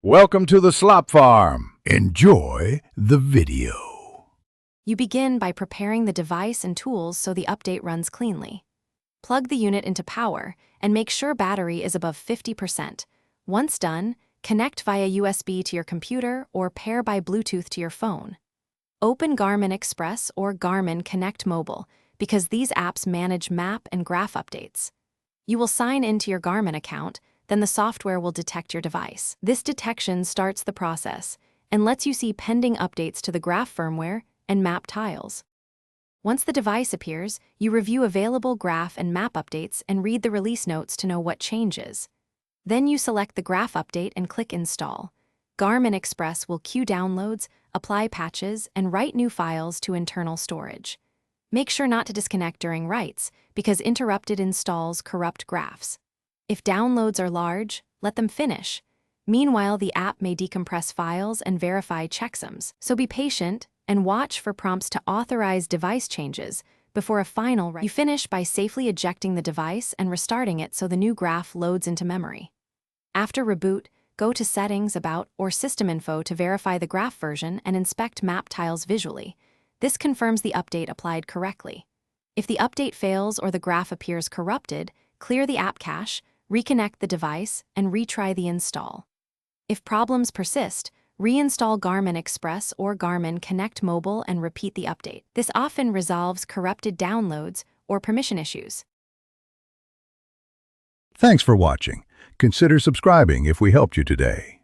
Welcome to the Slop Farm. Enjoy the video. You begin by preparing the device and tools so the update runs cleanly. Plug the unit into power and make sure battery is above 50%. Once done, connect via USB to your computer or pair by Bluetooth to your phone. Open Garmin Express or Garmin Connect Mobile because these apps manage map and graph updates. You will sign into your Garmin account, then the software will detect your device. This detection starts the process and lets you see pending updates to the graph firmware and map tiles. Once the device appears, you review available graph and map updates and read the release notes to know what changes. Then you select the graph update and click Install. Garmin Express will queue downloads, apply patches, and write new files to internal storage. Make sure not to disconnect during writes, because interrupted installs corrupt graphs. If downloads are large, let them finish. Meanwhile, the app may decompress files and verify checksums, so be patient and watch for prompts to authorize device changes before a final write. You finish by safely ejecting the device and restarting it so the new graph loads into memory. After reboot, go to Settings, About, or System Info to verify the graph version and inspect map tiles visually. This confirms the update applied correctly. If the update fails or the graph appears corrupted, clear the app cache, reconnect the device, and retry the install. If problems persist, reinstall Garmin Express or Garmin Connect Mobile and repeat the update. This often resolves corrupted downloads or permission issues. Thanks for watching. Consider subscribing if we helped you today.